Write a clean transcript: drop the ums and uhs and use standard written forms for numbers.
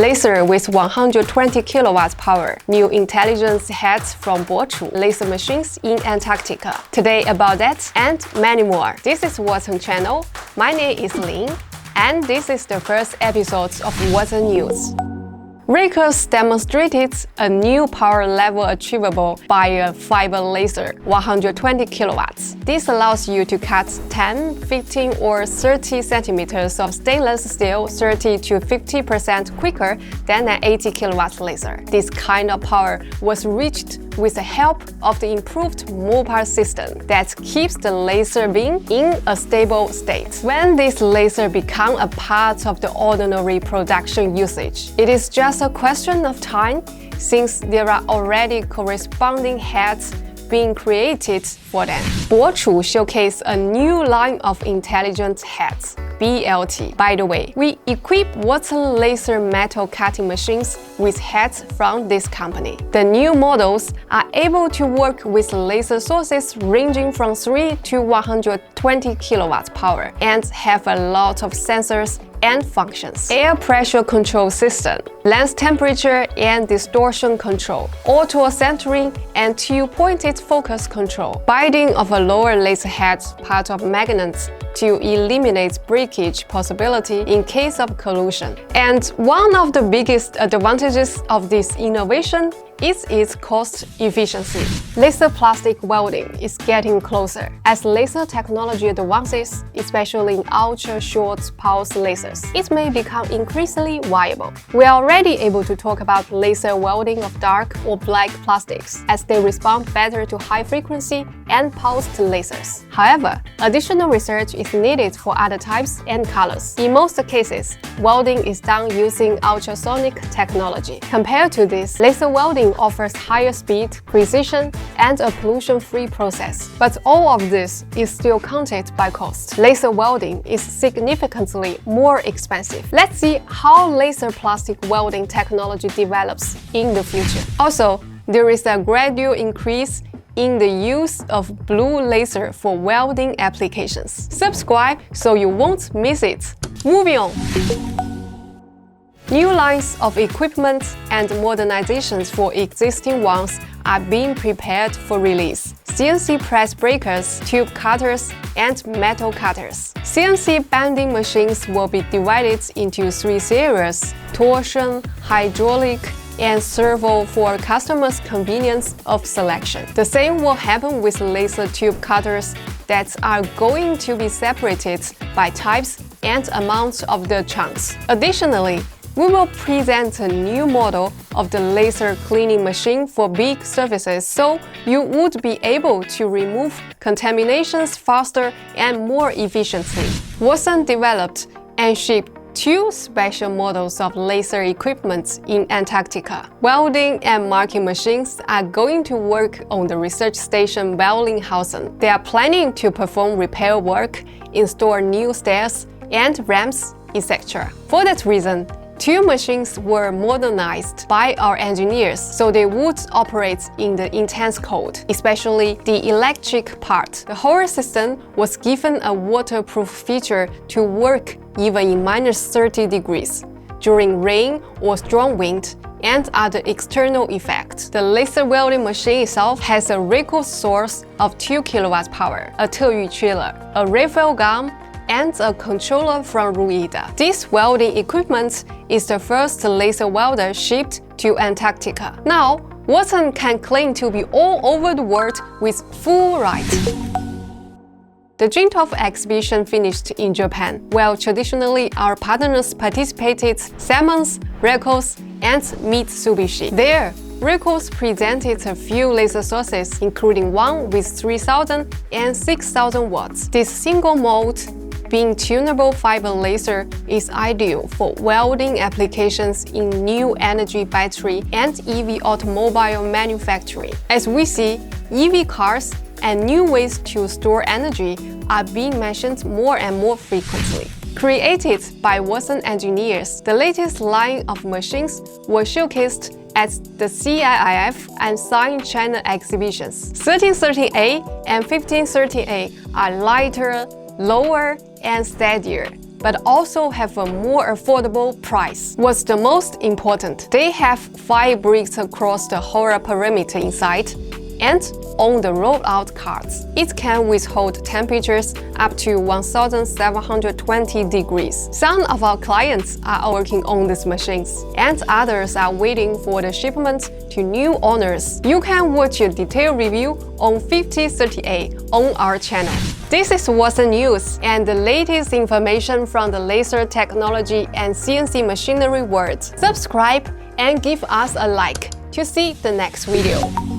Laser with 120 kilowatts power. New intelligence heads from BOCHU laser machines in Antarctica. Today about that and many more. This is Wattsan channel. My name is Lin, and this is the first episode of Wattsan News. Raycus demonstrated a new power level achievable by a fiber laser, 120 kilowatts. This allows you to cut 10, 15 or 30 centimeters of stainless steel 30 to 50% quicker than an 80 kilowatt laser. This kind of power was reached with the help of the improved mobile system that keeps the laser beam in a stable state. When this laser becomes a part of the ordinary production usage, it is just a question of time since there are already corresponding heads being created for them. BOCHU showcased a new line of intelligent heads, BLT. By the way, we equip Wattsan laser metal cutting machines with heads from this company. The new models are able to work with laser sources ranging from 3 to 120 kilowatts power and have a lot of sensors and functions. Air pressure control system, lens temperature and distortion control, auto centering and two-pointed focus control, binding of a lower laser head part of magnets to eliminate breakage possibility in case of collision. And one of the biggest advantages of this innovation is its cost efficiency. Laser plastic welding is getting closer. As laser technology advances, especially in ultra-short pulse lasers, it may become increasingly viable. We are already able to talk about laser welding of dark or black plastics, as they respond better to high-frequency and pulsed lasers. However, additional research is needed for other types and colors. In most cases, welding is done using ultrasonic technology. Compared to this, laser welding offers higher speed, precision, and a pollution-free process. But all of this is still counted by cost. Laser welding is significantly more expensive. Let's see how laser plastic welding technology develops in the future. Also, there is a gradual increase in the use of blue laser for welding applications. Subscribe so you won't miss it. Moving on. New lines of equipment and modernizations for existing ones are being prepared for release. CNC press breakers, tube cutters, and metal cutters. CNC bending machines will be divided into 3 series: torsion, hydraulic, and servo for customers' convenience of selection. The same will happen with laser tube cutters that are going to be separated by types and amounts of the chunks. Additionally, we will present a new model of the laser cleaning machine for big surfaces so you would be able to remove contaminations faster and more efficiently. Wattsan developed and shipped 2 special models of laser equipment in Antarctica. Welding and marking machines are going to work on the research station Wattsan. They are planning to perform repair work, install new stairs and ramps, etc. For that reason, 2 machines were modernized by our engineers so they would operate in the intense cold, especially the electric part. The whole system was given a waterproof feature to work even in -30 degrees, during rain or strong wind, and other external effects. The laser welding machine itself has a Raycus source of 2 kilowatts power, a 特语 chiller, a refill gun, and a controller from Ruida. This welding equipment is the first laser welder shipped to Antarctica. Now, Wattsan can claim to be all over the world with full right. The Jimtof exhibition finished in Japan, while traditionally our partners participated Siemens, Raycus, and Mitsubishi. There, Raycus presented a few laser sources, including one with 3,000 and 6,000 watts. This single mode being tunable fiber laser is ideal for welding applications in new energy battery and EV automobile manufacturing. As we see, EV cars and new ways to store energy are being mentioned more and more frequently. Created by Wattsan engineers, the latest line of machines was showcased at the CIIF and SIGN China exhibitions. 1330A and 1530A are lighter, lower, and steadier, but also have a more affordable price. What's the most important? They have 5 bricks across the whole perimeter inside, and on the rollout cards, it can withhold temperatures up to 1720 degrees. Some of our clients are working on these machines, and others are waiting for the shipment to new owners. You can watch a detailed review on 5038 on our channel. This is Wattsan News and the latest information from the laser technology and CNC machinery world. Subscribe and give us a like to see the next video.